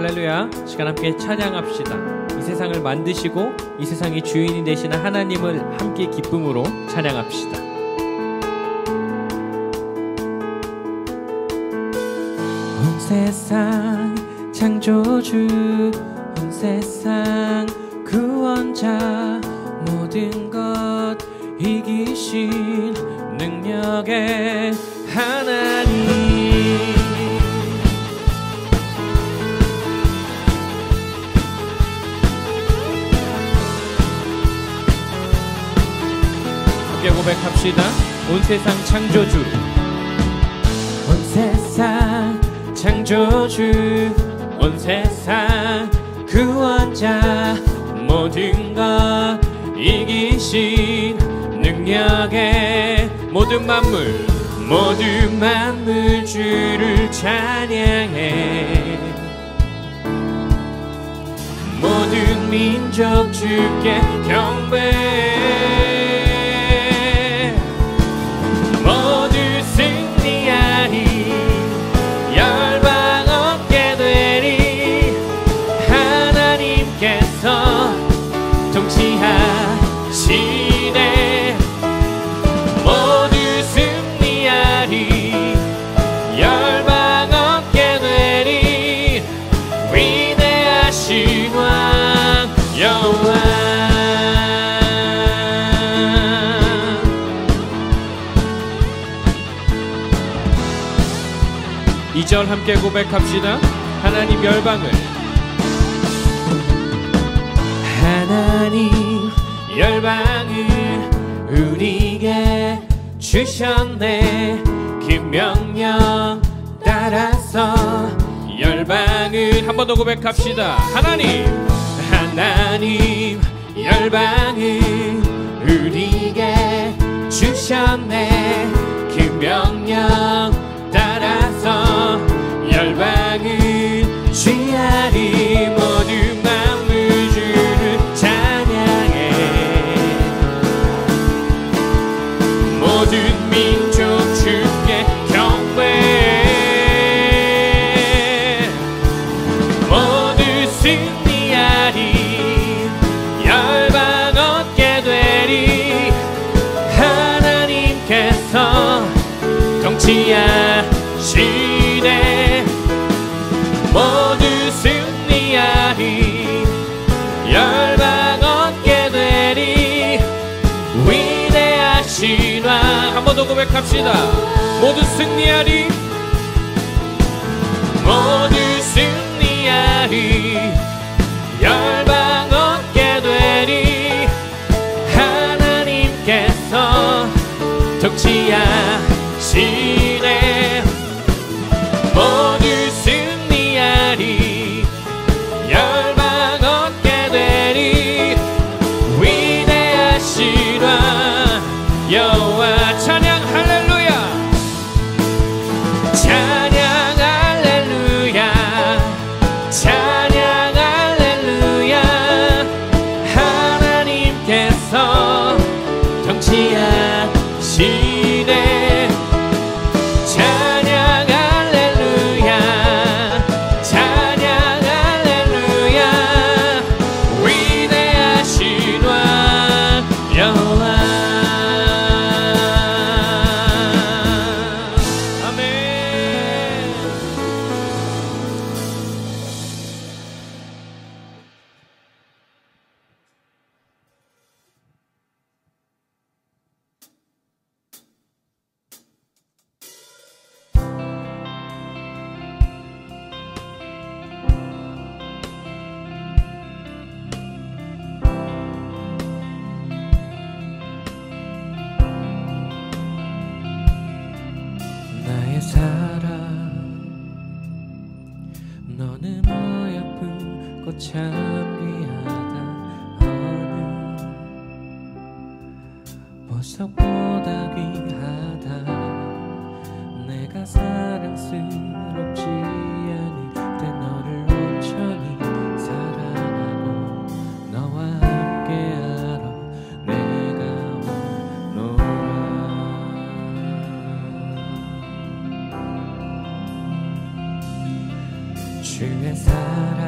할렐루야. 시간 함께 찬양합시다. 이 세상을 만드시고 이 세상의 주인이 되시는 하나님을 함께 기쁨으로 찬양합시다. 온 세상 창조주, 온 세상 구원자, 모든 것 이기신 능력의 하나님. 함께 고백합시다. 온 세상 창조주, 온 세상 창조주, 온 세상 구원자, 모든 것 이기신 능력의 모든 만물, 모든 만물 주를 찬양해. 모든 민족 주께 경배해. 모두 승리하리, 열방 얻게 되리. 하나님께서 통치하시네. 모두 승리하리, 열방 얻게 되리. 위대하신 왕 여호와. 2절 함께 고백합시다. 하나님 열방을, 하나님 열방을 우리에게 주셨네. 그 명령 따라서 열방을 한 번 더 고백합시다. 하나님 열방을 우리에게 주셨네. 그 명령 따라서 열방을 취하리. 모든 만물 주를 찬양해. 모든 민족 주께 경배해. 모두 승리하리, 열방 얻게 되리. 하나님께서 통치하시네. 모두 승리하리, 열방 얻게 되리. 위대하신 왕 한 번 더 고백합시다. 모두 승리하리, 모두 승리하리, 열방 얻게 되리. 하나님께서 통치하시네. 모두 승리하리, 열방 얻게 되리. 위대하신 왕 여호와. 찬양 할렐루야, 찬양 할렐루야, 찬양 할렐루야. 하나님께서 통치하시네. 찬양 할렐루야, 찬양 할렐루야. 위대하신 왕 여호와. 아멘. 나의 사랑, 너는 어여쁜 꽃참 귀하다. 어느 보석보다 귀하다. 내가 사랑스럽지 않을 때 너를 온전히 사랑하고 너와 함께하러 내가 오노라. 주의 사랑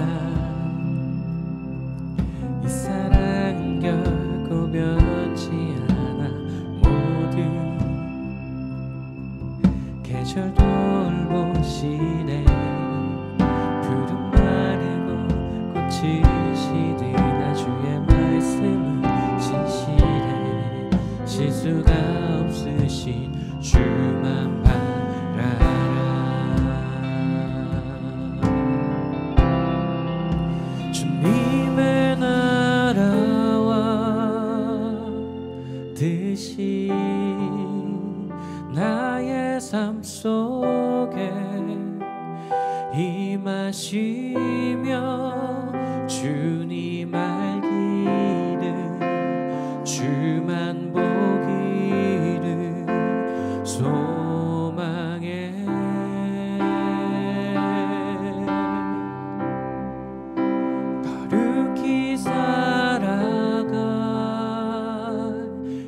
지시리라. 주의 말씀은 진실해 실수가 없으신 주만 바라라. 주님의 나라와 뜻이 나의 삶 속에 임하시며 주님 알기를 주만 보기를 소망해. 거룩히 살아갈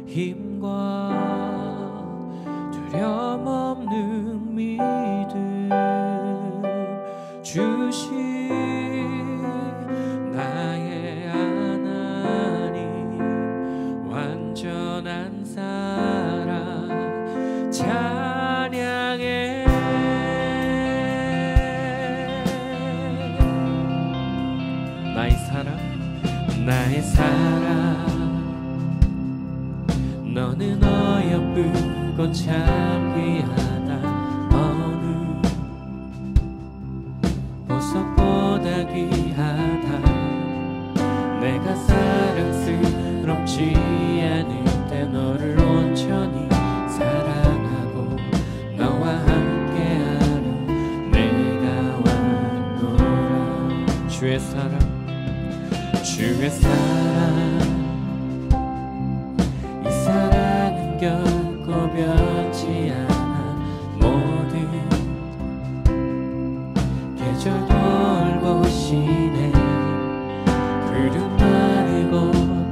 힘과 두려움 없는 믿음 주신 나의 하나님 완전한 사랑 찬양해. 나의 사랑 너는 어여쁘고 참 귀하다. 어느 보석보다 귀하다. 내가 사랑스럽지 않을 때 너를 온전히 사랑하고 너와 함께하려 내가 왔노라. 주의 사랑 이 사랑은 결코 변치 않아. 모든 계절 돌보시네. 푸른 마르고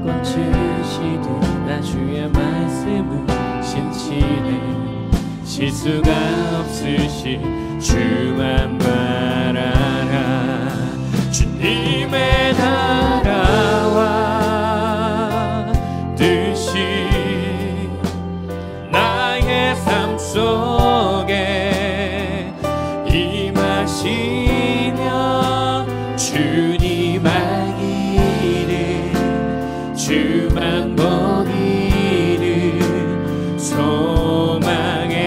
꽃을 시든 나 주의 말씀은 신치네. 실수가 없으신 주만 바라라. 주님의 나라와 뜻이 나의 삶 속에 임하시며 주님 알기를 주만 보기를 소망해.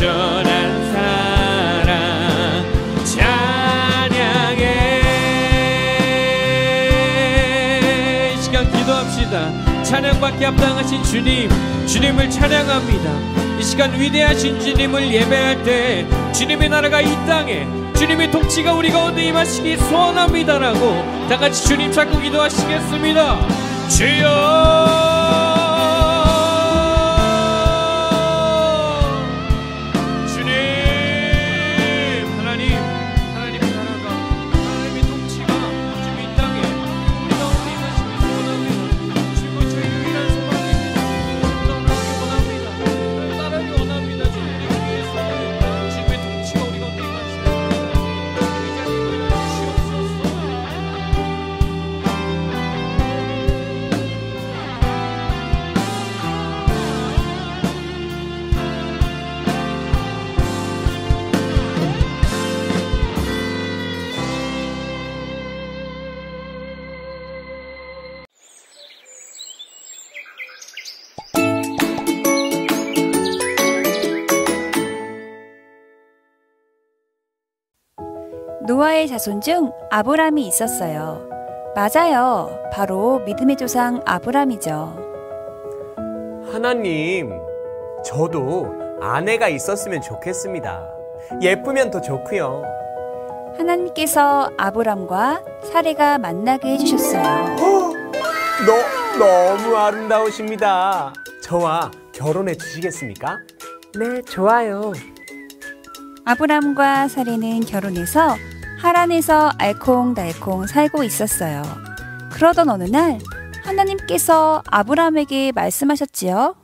온전한 사랑 찬양해. 이 시간 기도합시다. 찬양받기 합당하신 주님, 주님을 찬양합니다. 이 시간 위대하신 주님을 예배할 때 주님의 나라가 이 땅에, 주님의 통치가 우리 가운데 임하시기 소원합니다라고 다 같이 주님 찾고 기도하시겠습니다. 주여 노아의 자손 중 아브람이 있었어요. 맞아요. 바로 믿음의 조상 아브람이죠. 하나님, 저도 아내가 있었으면 좋겠습니다. 예쁘면 더 좋고요. 하나님께서 아브람과 사레가 만나게 해주셨어요. 너무 아름다우십니다. 저와 결혼해 주시겠습니까? 네, 좋아요. 아브람과 사레는 결혼해서 하란에서 알콩달콩 살고 있었어요. 그러던 어느 날 하나님께서 아브람에게 말씀하셨지요.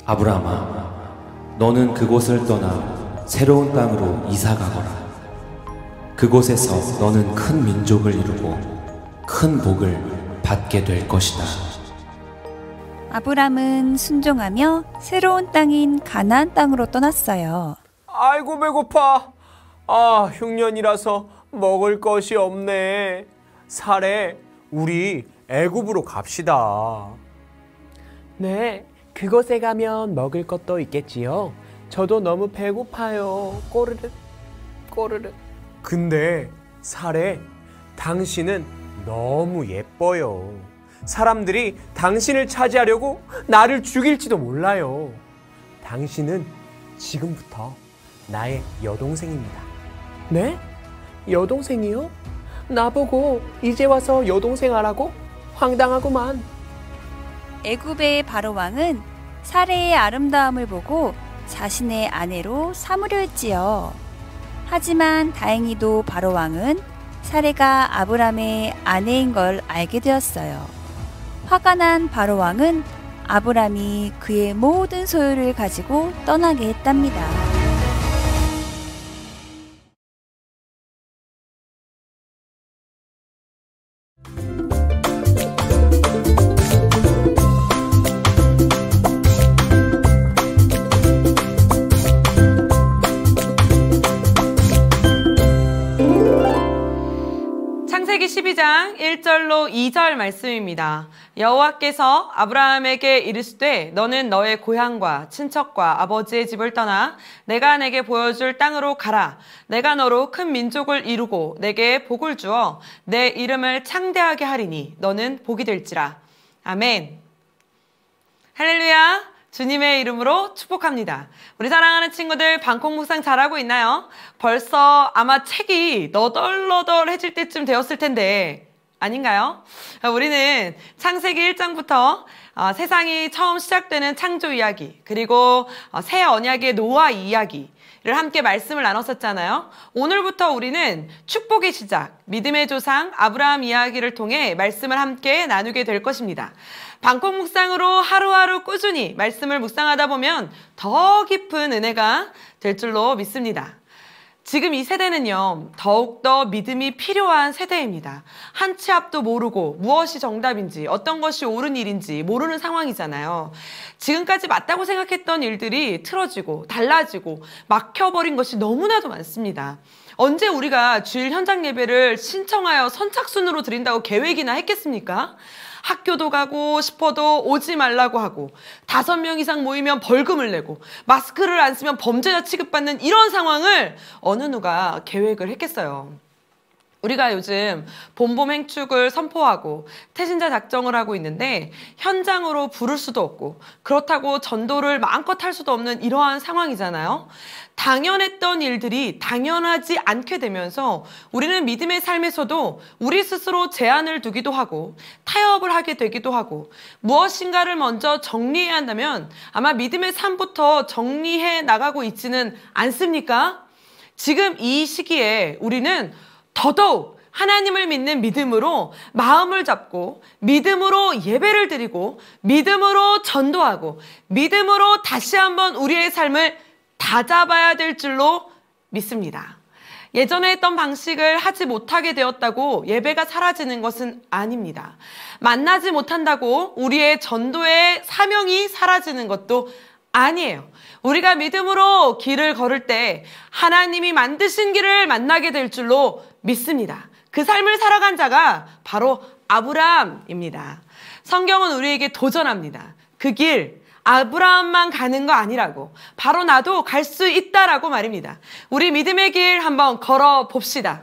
아브람아, 너는 그곳을 떠나 새로운 땅으로 이사가거라. 그곳에서 너는 큰 민족을 이루고 큰 복을 받게 될 것이다. 아브람은 순종하며 새로운 땅인 가나안 땅으로 떠났어요. 아이고 배고파. 흉년이라서 먹을 것이 없네. 사레, 우리 애굽으로 갑시다. 네, 그곳에 가면 먹을 것도 있겠지요. 저도 너무 배고파요. 꼬르륵 꼬르륵. 근데 사레, 당신은 너무 예뻐요. 사람들이 당신을 차지하려고 나를 죽일지도 몰라요. 당신은 지금부터 나의 여동생입니다. 네? 여동생이요? 나보고 이제 와서 여동생 하라고? 황당하구만. 애굽의 바로 왕은 사레의 아름다움을 보고 자신의 아내로 삼으려 했지요. 하지만 다행히도 바로 왕은 사레가 아브람의 아내인 걸 알게 되었어요. 화가 난 바로 왕은 아브람이 그의 모든 소유를 가지고 떠나게 했답니다. 창세기 12장 1절로 2절 말씀입니다. 여호와께서 아브라함에게 이르시되 너는 너의 고향과 친척과 아버지의 집을 떠나 내가 내게 보여줄 땅으로 가라. 내가 너로 큰 민족을 이루고 내게 복을 주어 내 이름을 창대하게 하리니 너는 복이 될지라. 아멘. 할렐루야. 주님의 이름으로 축복합니다. 우리 사랑하는 친구들 방콕 묵상 잘하고 있나요? 벌써 아마 책이 너덜너덜해질 때쯤 되었을 텐데 아닌가요? 우리는 창세기 1장부터 세상이 처음 시작되는 창조 이야기, 그리고 새 언약의 노아 이야기를 함께 말씀을 나눴었잖아요. 오늘부터 우리는 축복의 시작, 믿음의 조상 아브라함 이야기를 통해 말씀을 함께 나누게 될 것입니다. 방콕 묵상으로 하루하루 꾸준히 말씀을 묵상하다 보면 더 깊은 은혜가 될 줄로 믿습니다. 지금 이 세대는요, 더욱더 믿음이 필요한 세대입니다. 한 치 앞도 모르고 무엇이 정답인지, 어떤 것이 옳은 일인지 모르는 상황이잖아요. 지금까지 맞다고 생각했던 일들이 틀어지고 달라지고 막혀버린 것이 너무나도 많습니다. 언제 우리가 주일 현장 예배를 신청하여 선착순으로 드린다고 계획이나 했겠습니까? 학교도 가고 싶어도 오지 말라고 하고 5명 이상 모이면 벌금을 내고 마스크를 안 쓰면 범죄자 취급받는 이런 상황을 어느 누가 계획을 했겠어요. 우리가 요즘 봄봄 행축을 선포하고 태신자 작정을 하고 있는데 현장으로 부를 수도 없고 그렇다고 전도를 마음껏 할 수도 없는 이러한 상황이잖아요. 당연했던 일들이 당연하지 않게 되면서 우리는 믿음의 삶에서도 우리 스스로 제한을 두기도 하고 타협을 하게 되기도 하고 무엇인가를 먼저 정리해야 한다면 아마 믿음의 삶부터 정리해 나가고 있지는 않습니까? 지금 이 시기에 우리는 더더욱 하나님을 믿는 믿음으로 마음을 잡고 믿음으로 예배를 드리고 믿음으로 전도하고 믿음으로 다시 한번 우리의 삶을 다잡아야 될 줄로 믿습니다. 예전에 했던 방식을 하지 못하게 되었다고 예배가 사라지는 것은 아닙니다. 만나지 못한다고 우리의 전도의 사명이 사라지는 것도 아니에요. 우리가 믿음으로 길을 걸을 때 하나님이 만드신 길을 만나게 될 줄로 믿습니다. 그 삶을 살아간 자가 바로 아브라함입니다. 성경은 우리에게 도전합니다. 그 길 아브라함만 가는 거 아니라고, 바로 나도 갈 수 있다라고 말입니다. 우리 믿음의 길 한번 걸어봅시다.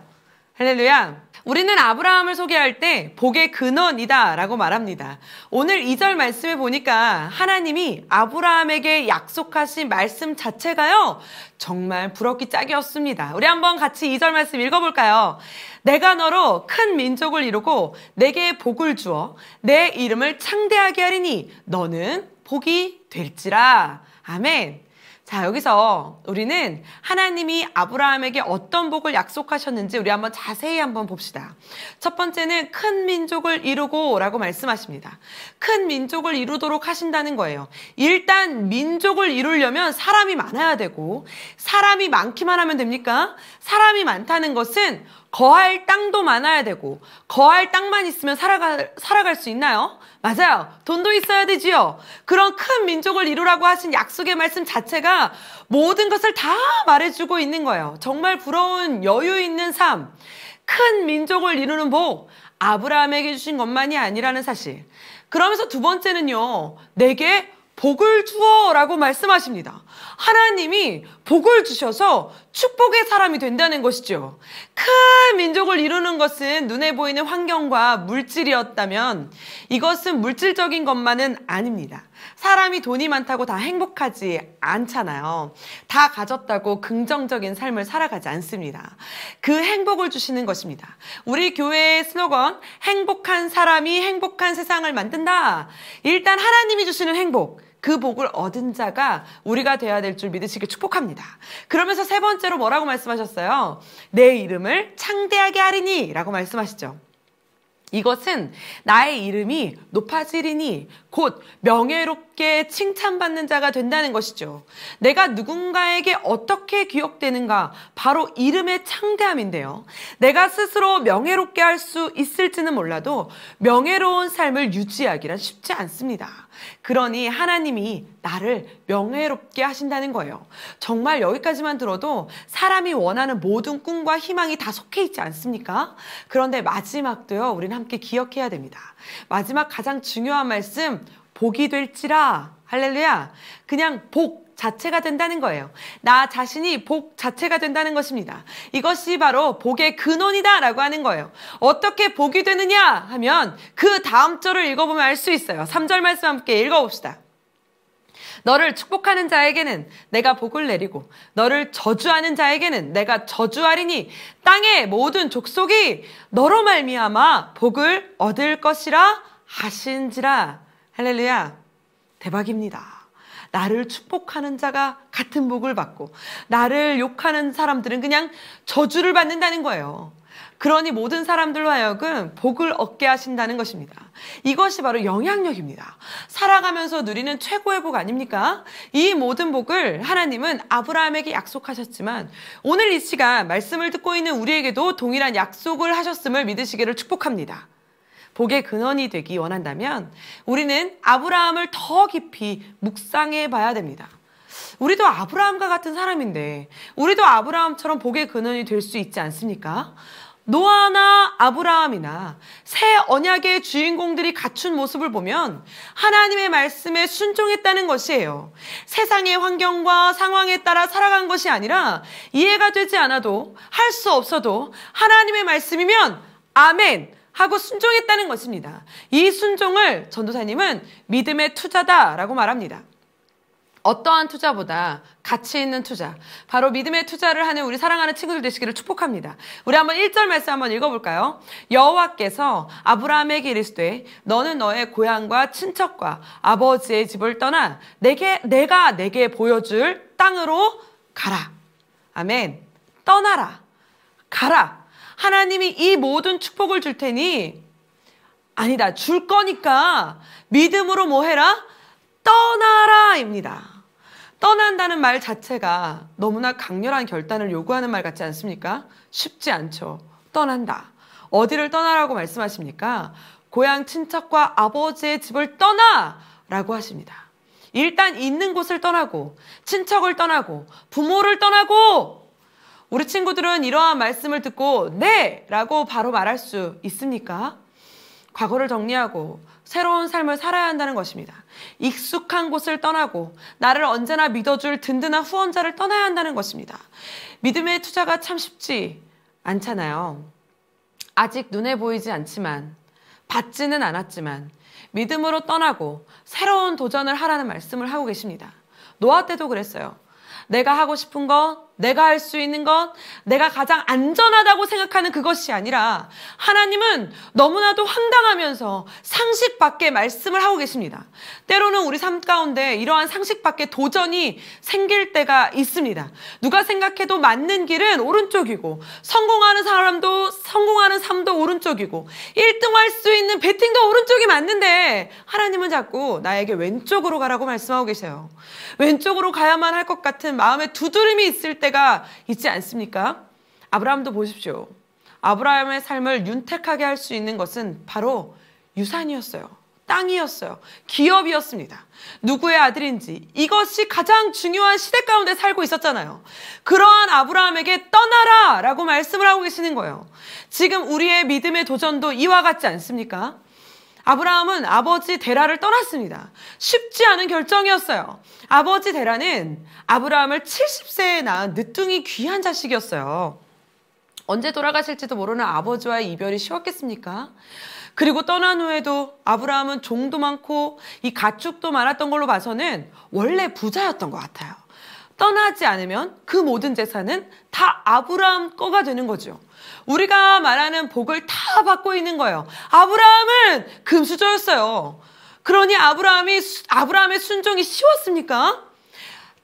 할렐루야. 우리는 아브라함을 소개할 때 복의 근원이다 라고 말합니다. 오늘 2절 말씀에 보니까 하나님이 아브라함에게 약속하신 말씀 자체가요, 정말 부럽기 짝이었습니다. 우리 한번 같이 2절 말씀 읽어볼까요? 내가 너로 큰 민족을 이루고 내게 복을 주어 내 이름을 창대하게 하리니 너는 복이 될지라. 아멘. 자, 여기서 우리는 하나님이 아브라함에게 어떤 복을 약속하셨는지 우리 한번 자세히 한번 봅시다. 첫 번째는 큰 민족을 이루고 라고 말씀하십니다. 큰 민족을 이루도록 하신다는 거예요. 일단 민족을 이루려면 사람이 많아야 되고, 사람이 많기만 하면 됩니까? 사람이 많다는 것은 거할 땅도 많아야 되고, 거할 땅만 있으면 살아갈 수 있나요? 맞아요. 돈도 있어야 되지요. 그런 큰 민족을 이루라고 하신 약속의 말씀 자체가 모든 것을 다 말해주고 있는 거예요. 정말 부러운 여유 있는 삶. 큰 민족을 이루는 복, 아브라함에게 주신 것만이 아니라는 사실. 그러면서 두 번째는요, 내게 복을 주어 라고 말씀하십니다. 하나님이 복을 주셔서 축복의 사람이 된다는 것이죠. 큰 민족을 이루는 것은 눈에 보이는 환경과 물질이었다면 이것은 물질적인 것만은 아닙니다. 사람이 돈이 많다고 다 행복하지 않잖아요. 다 가졌다고 긍정적인 삶을 살아가지 않습니다. 그 행복을 주시는 것입니다. 우리 교회의 슬로건, 행복한 사람이 행복한 세상을 만든다. 일단 하나님이 주시는 행복, 그 복을 얻은 자가 우리가 돼야 될 줄 믿으시길 축복합니다. 그러면서 세 번째로 뭐라고 말씀하셨어요? 내 이름을 창대하게 하리니 라고 말씀하시죠. 이것은 나의 이름이 높아지리니 곧 명예롭게 칭찬받는 자가 된다는 것이죠. 내가 누군가에게 어떻게 기억되는가, 바로 이름의 창대함인데요. 내가 스스로 명예롭게 할 수 있을지는 몰라도 명예로운 삶을 유지하기란 쉽지 않습니다. 그러니 하나님이 나를 명예롭게 하신다는 거예요. 정말 여기까지만 들어도 사람이 원하는 모든 꿈과 희망이 다 속해 있지 않습니까? 그런데 마지막도요, 우리는 함께 기억해야 됩니다. 마지막 가장 중요한 말씀, 복이 될지라. 할렐루야. 그냥 복 자체가 된다는 거예요. 나 자신이 복 자체가 된다는 것입니다. 이것이 바로 복의 근원이다 라고 하는 거예요. 어떻게 복이 되느냐 하면 그 다음 절을 읽어보면 알 수 있어요. 3절 말씀 함께 읽어봅시다. 너를 축복하는 자에게는 내가 복을 내리고 너를 저주하는 자에게는 내가 저주하리니 땅의 모든 족속이 너로 말미암아 복을 얻을 것이라 하신지라. 할렐루야. 대박입니다. 나를 축복하는 자가 같은 복을 받고 나를 욕하는 사람들은 그냥 저주를 받는다는 거예요. 그러니 모든 사람들로 하여금 복을 얻게 하신다는 것입니다. 이것이 바로 영향력입니다. 살아가면서 누리는 최고의 복 아닙니까? 이 모든 복을 하나님은 아브라함에게 약속하셨지만 오늘 이 시간 말씀을 듣고 있는 우리에게도 동일한 약속을 하셨음을 믿으시기를 축복합니다. 복의 근원이 되기 원한다면 우리는 아브라함을 더 깊이 묵상해 봐야 됩니다. 우리도 아브라함과 같은 사람인데 우리도 아브라함처럼 복의 근원이 될 수 있지 않습니까? 노아나 아브라함이나 새 언약의 주인공들이 갖춘 모습을 보면 하나님의 말씀에 순종했다는 것이에요. 세상의 환경과 상황에 따라 살아간 것이 아니라 이해가 되지 않아도 할 수 없어도 하나님의 말씀이면 아멘 하고 순종했다는 것입니다. 이 순종을 전도사님은 믿음의 투자다라고 말합니다. 어떠한 투자보다 가치 있는 투자, 바로 믿음의 투자를 하는 우리 사랑하는 친구들 되시기를 축복합니다. 우리 한번 1절 말씀 한번 읽어볼까요? 여호와께서 아브라함에게 이르시되 너는 너의 고향과 친척과 아버지의 집을 떠나 내가 내게 보여줄 땅으로 가라. 아멘. 떠나라. 가라. 하나님이 이 모든 축복을 줄 테니 아니다. 줄 거니까 믿음으로 뭐 해라? 떠나라입니다. 떠난다는 말 자체가 너무나 강렬한 결단을 요구하는 말 같지 않습니까? 쉽지 않죠. 떠난다. 어디를 떠나라고 말씀하십니까? 고향 친척과 아버지의 집을 떠나라고 하십니다. 일단 있는 곳을 떠나고 친척을 떠나고 부모를 떠나고 우리 친구들은 이러한 말씀을 듣고 네! 라고 바로 말할 수 있습니까? 과거를 정리하고 새로운 삶을 살아야 한다는 것입니다. 익숙한 곳을 떠나고 나를 언제나 믿어줄 든든한 후원자를 떠나야 한다는 것입니다. 믿음의 투자가 참 쉽지 않잖아요. 아직 눈에 보이지 않지만 받지는 않았지만 믿음으로 떠나고 새로운 도전을 하라는 말씀을 하고 계십니다. 노아 때도 그랬어요. 내가 하고 싶은 것, 내가 할 수 있는 것, 내가 가장 안전하다고 생각하는 그것이 아니라 하나님은 너무나도 황당하면서 상식 밖의 말씀을 하고 계십니다. 때로는 우리 삶 가운데 이러한 상식 밖의 도전이 생길 때가 있습니다. 누가 생각해도 맞는 길은 오른쪽이고 성공하는 삶도 오른쪽이고 1등 할 수 있는 배팅도 오른쪽이 맞는데 하나님은 자꾸 나에게 왼쪽으로 가라고 말씀하고 계세요. 왼쪽으로 가야만 할 것 같은 마음의 두드림이 있을 때가 있지 않습니까? 아브라함도 보십시오. 아브라함의 삶을 윤택하게 할 수 있는 것은 바로 유산이었어요. 땅이었어요. 기업이었습니다. 누구의 아들인지 이것이 가장 중요한 시대 가운데 살고 있었잖아요. 그러한 아브라함에게 떠나라 라고 말씀을 하고 계시는 거예요. 지금 우리의 믿음의 도전도 이와 같지 않습니까? 아브라함은 아버지 데라를 떠났습니다. 쉽지 않은 결정이었어요. 아버지 데라는 아브라함을 70세에 낳은 늦둥이 귀한 자식이었어요. 언제 돌아가실지도 모르는 아버지와의 이별이 쉬웠겠습니까? 그리고 떠난 후에도 아브라함은 종도 많고 이 가축도 많았던 걸로 봐서는 원래 부자였던 것 같아요. 떠나지 않으면 그 모든 재산은 다 아브라함 거가 되는 거죠. 우리가 말하는 복을 다 받고 있는 거예요. 아브라함은 금수저였어요. 그러니 아브라함의 순종이 쉬웠습니까?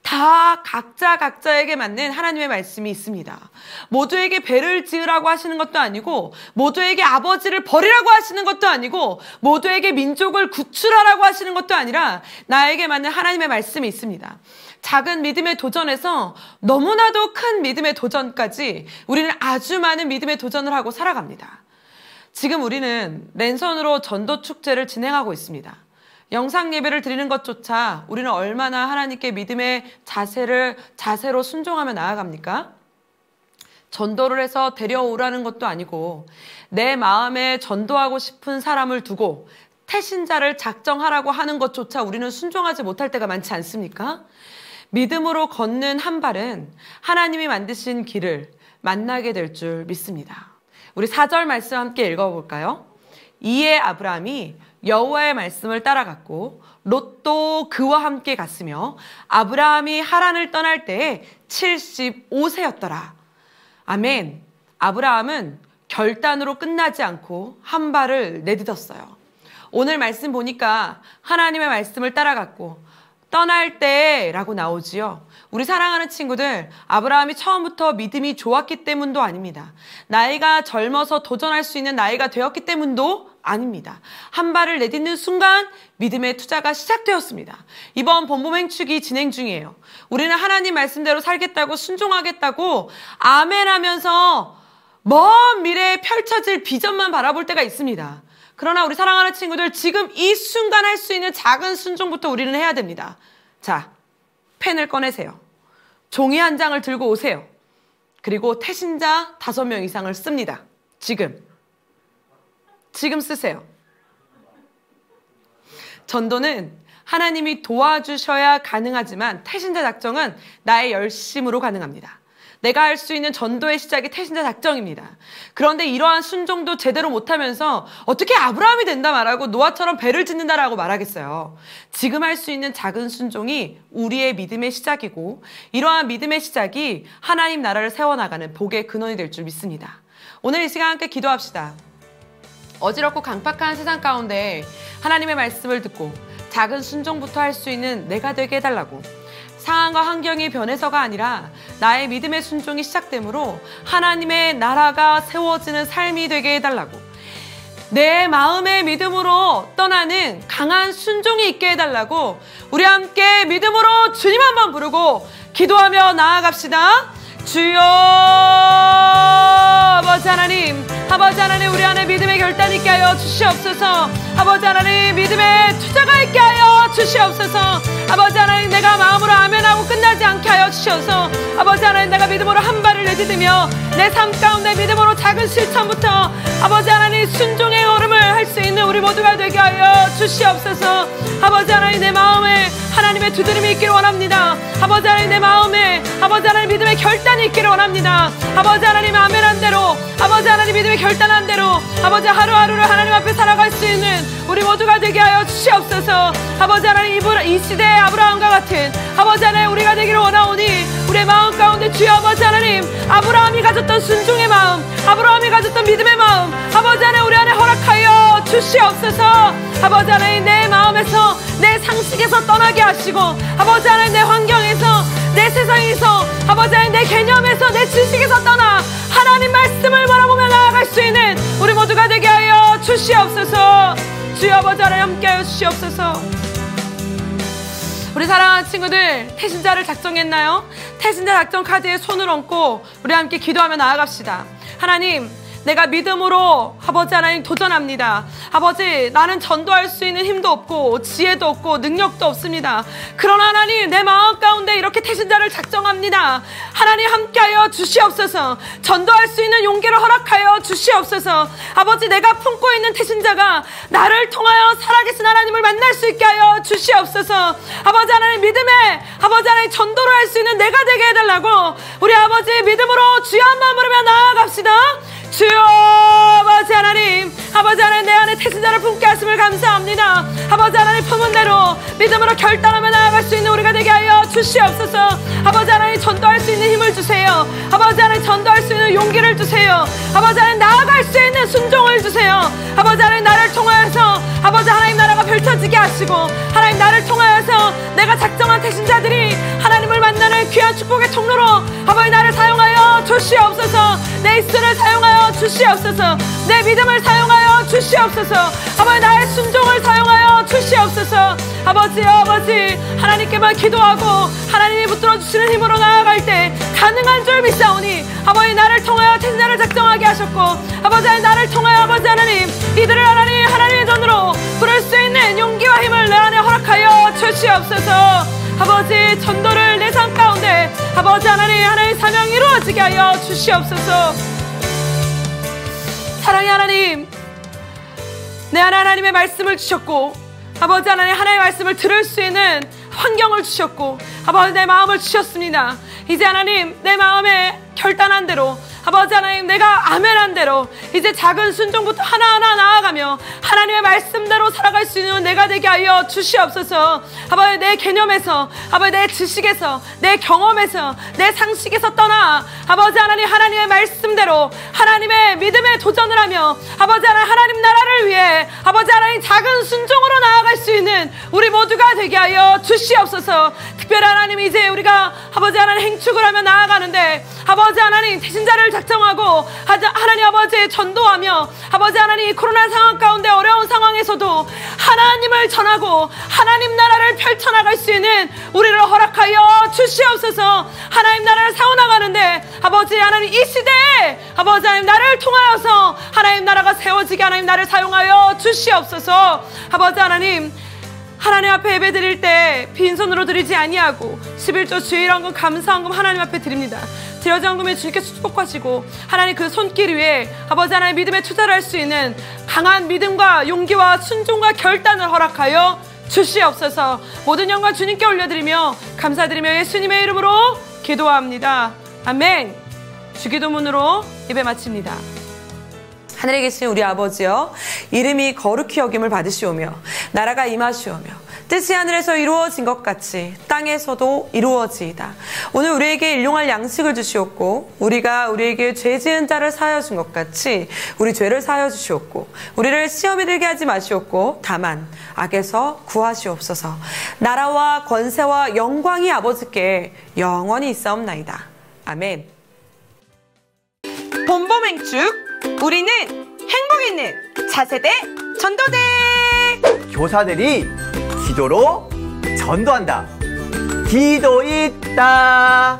다 각자에게 맞는 하나님의 말씀이 있습니다. 모두에게 배를 지으라고 하시는 것도 아니고 모두에게 아버지를 버리라고 하시는 것도 아니고 모두에게 민족을 구출하라고 하시는 것도 아니라 나에게 맞는 하나님의 말씀이 있습니다. 작은 믿음의 도전에서 너무나도 큰 믿음의 도전까지 우리는 아주 많은 믿음의 도전을 하고 살아갑니다. 지금 우리는 랜선으로 전도 축제를 진행하고 있습니다. 영상 예배를 드리는 것조차 우리는 얼마나 하나님께 믿음의 자세로 순종하며 나아갑니까? 전도를 해서 데려오라는 것도 아니고 내 마음에 전도하고 싶은 사람을 두고 태신자를 작정하라고 하는 것조차 우리는 순종하지 못할 때가 많지 않습니까? 믿음으로 걷는 한 발은 하나님이 만드신 길을 만나게 될 줄 믿습니다. 우리 4절 말씀 함께 읽어볼까요? 이에 아브라함이 여호와의 말씀을 따라갔고 롯도 그와 함께 갔으며 아브라함이 하란을 떠날 때에 75세였더라. 아멘. 아브라함은 결단으로 끝나지 않고 한 발을 내딛었어요. 오늘 말씀 보니까 하나님의 말씀을 따라갔고 떠날 때라고 나오지요. 우리 사랑하는 친구들, 아브라함이 처음부터 믿음이 좋았기 때문도 아닙니다. 나이가 젊어서 도전할 수 있는 나이가 되었기 때문도 아닙니다. 한 발을 내딛는 순간 믿음의 투자가 시작되었습니다. 이번 본보맹축이 진행 중이에요. 우리는 하나님 말씀대로 살겠다고 순종하겠다고 아멘하면서 먼 미래에 펼쳐질 비전만 바라볼 때가 있습니다. 그러나 우리 사랑하는 친구들, 지금 이 순간 할 수 있는 작은 순종부터 우리는 해야 됩니다. 자, 펜을 꺼내세요. 종이 한 장을 들고 오세요. 그리고 태신자 5명 이상을 씁니다. 지금 쓰세요. 전도는 하나님이 도와주셔야 가능하지만 태신자 작정은 나의 열심으로 가능합니다. 내가 할 수 있는 전도의 시작이 태신자 작정입니다. 그런데 이러한 순종도 제대로 못하면서 어떻게 아브라함이 된다 말하고 노아처럼 배를 짓는다라고 말하겠어요. 지금 할 수 있는 작은 순종이 우리의 믿음의 시작이고 이러한 믿음의 시작이 하나님 나라를 세워나가는 복의 근원이 될 줄 믿습니다. 오늘 이 시간 함께 기도합시다. 어지럽고 강팍한 세상 가운데 하나님의 말씀을 듣고 작은 순종부터 할 수 있는 내가 되게 해달라고, 상황과 환경이 변해서가 아니라 나의 믿음의 순종이 시작되므로 하나님의 나라가 세워지는 삶이 되게 해달라고, 내 마음의 믿음으로 떠나는 강한 순종이 있게 해달라고 우리 함께 믿음으로 주님 한번 부르고 기도하며 나아갑시다. 주여 아버지 하나님, 아버지 하나님, 우리 안에 믿음의 결단이 있게 하여 주시옵소서. 아버지 하나님, 믿음의 투자가 있게 하여 주시옵소서. 아버지 하나님, 내가 마음으로 아멘하고 끝나지 않게 하여 주시옵소서. 아버지 하나님, 내가 믿음으로 한 발을 내딛으며 내 삶 가운데 믿음으로 작은 실천부터 아버지 하나님 순종의 걸음을 할 수 있는 우리 모두가 되게 하여 주시옵소서. 아버지 하나님, 내 마음에 하나님의 두드림이 있기를 원합니다. 아버지 하나님, 내 마음에 아버지 하나님 믿음의 결단이 있기를 원합니다. 아버지 하나님, 아멘한 대로, 아버지 하나님 믿음의 결단한 대로 아버지 하루하루를 하나님 앞에 살아갈 수 있는 우리 모두가 되게 하여 주시옵소서. 아버지 하나님, 이 시대의 아브라함과 같은 아버지 하나님 우리가 되기를 원하오니 우리의 마음 가운데 주여 아버지 하나님, 아브라함이 가졌던 순종의 마음, 아브라함이 가졌던 믿음의 마음 아버지 하나님 우리 안에 허락하여 주시옵소서. 아버지 하나님, 내 마음에서 내 상식에서 떠나게 하시고 아버지 하나님 내 환경에서 내 세상에서 아버지 하나님 내 개념에서 내 지식에서 떠나 하나님 말씀을 바라보며 나아갈 수 있는 우리 모두가 되게 하여 주시옵소서. 주여 아버지 하나님 함께하여 주시옵소서. 우리 사랑하는 친구들, 태신자를 작정했나요? 태신자 작정 카드에 손을 얹고 우리 함께 기도하며 나아갑시다. 하나님, 내가 믿음으로 아버지 하나님 도전합니다. 아버지, 나는 전도할 수 있는 힘도 없고 지혜도 없고 능력도 없습니다. 그러나 하나님, 내 마음 가운데 이렇게 태신자를 작정합니다. 하나님 함께하여 주시옵소서. 전도할 수 있는 용기를 허락하여 주시옵소서. 아버지, 내가 품고 있는 태신자가 나를 통하여 살아계신 하나님을 만날 수 있게 하여 주시옵소서. 아버지 하나님, 믿음에 아버지 하나님 전도를 할 수 있는 내가 되게 해달라고 우리 아버지 믿음으로 주여 한번 부르며 나아갑시다. 주여 아버지 하나님, 아버지 하나님 내 안에 태신자를 품게 하심을 감사합니다. 아버지 하나님 품은 대로 믿음으로 결단하며 나아갈 수 있는 우리가 되게 하여 주시옵소서. 아버지 하나님, 전도할 수 있는 힘을 주세요. 아버지 하나님, 전도할 수 있는 용기를 주세요. 아버지 하나님, 나아갈 수 있는 순종을 주세요. 아버지 하나님, 나를 통하여서 아버지 하나님 나라가 펼쳐지게 하시고 하나님 나를 통하여서 내가 작정한 태신자들이 하나님을 만나는 귀한 축복의 통로로 아버지 나를 사용하여 주시옵소서. 내 입술을 사용하여 주시옵소서. 내 믿음을 사용하여 주시옵소서. 아버지, 나의 순종을 사용하여 주시옵소서. 아버지 하나님께만 기도하고 하나님이 붙들어 주시는 힘으로 나아갈 때 가능한 줄 믿사오니 아버지, 나를 통하여 태신자를 작정하게 하셨고 아버지 하나님, 나를 통하여 아버지 하나님 이들을 하나님의 전으로 부를 수 있는 용기와 힘을 내 안에 허락하여 주시옵소서. 아버지, 전도를 내 삶 가운데 아버지 하나님 사명이 이루어지게 하여 주시옵소서. 사랑의 하나님, 내 안에 하나님의 말씀을 주셨고 아버지 하나님의 말씀을 들을 수 있는 환경을 주셨고 아버지 내 마음을 주셨습니다. 이제 하나님, 내 마음에 결단한 대로 아버지 하나님, 내가 아멘한 대로 이제 작은 순종부터 하나하나 나아가며 하나님의 말씀대로 살아갈 수 있는 내가 되게 하여 주시옵소서. 아버지, 내 개념에서 아버지 내 지식에서 내 경험에서 내 상식에서 떠나 아버지 하나님의 말씀대로 하나님의 믿음에 도전을 하며 아버지 하나님 나라를 위해 아버지 하나님 작은 순종으로 나아갈 수 있는 우리 모두가 되게 하여 주시옵소서. 특별히 하나님, 이제 우리가 아버지 하나님 행축을 하며 나아가는데 아버지 하나님 태신자를 작정하고 하나님 아버지 전도하며 아버지 하나님 코로나 상황 가운데 어려운 상황에서도 하나님을 전하고 하나님 나라를 펼쳐나갈 수 있는 우리를 허락하여 주시옵소서. 하나님 나라를 세워나가는데 아버지 하나님, 이 시대에 아버지 하나님 나를 통하여서 하나님 나라가 세워지게 하나님 나를 사용하여 주시옵소서. 아버지 하나님 앞에 예배 드릴 때 빈손으로 드리지 아니하고 11조 주일헌금 감사헌금 하나님 앞에 드립니다. 지어장금의 주님께서 축복하시고 하나님 그 손길 위에 아버지 하나님 믿음에 투자를 할 수 있는 강한 믿음과 용기와 순종과 결단을 허락하여 주시옵소서. 모든 영광 주님께 올려드리며 감사드리며 예수님의 이름으로 기도합니다. 아멘. 주기도문으로 예배 마칩니다. 하늘에 계신 우리 아버지여, 이름이 거룩히 여김을 받으시오며 나라가 임하시오며 뜻이 하늘에서 이루어진 것 같이 땅에서도 이루어지이다. 오늘 우리에게 일용할 양식을 주시옵고 우리가 우리에게 죄 지은 자를 사하여 준 것 같이 우리 죄를 사하여 주시옵고 우리를 시험에 들게 하지 마시옵고 다만 악에서 구하시옵소서. 나라와 권세와 영광이 아버지께 영원히 있사옵나이다. 아멘. 봄봄행축, 우리는 행복 있는 차세대 전도대. 교사들이 기도로 전도한다. 기도 있다.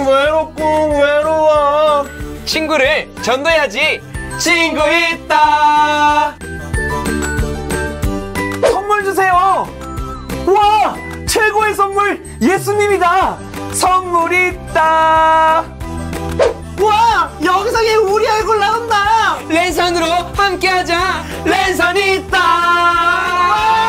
외롭고 외로워. 친구를 전도해야지. 친구 있다. 선물 주세요. 와, 최고의 선물 예수님이다. 선물 있다. 와, 영상에 우리 얼굴 나온다. 랜선으로 함께하자. 랜선 있다.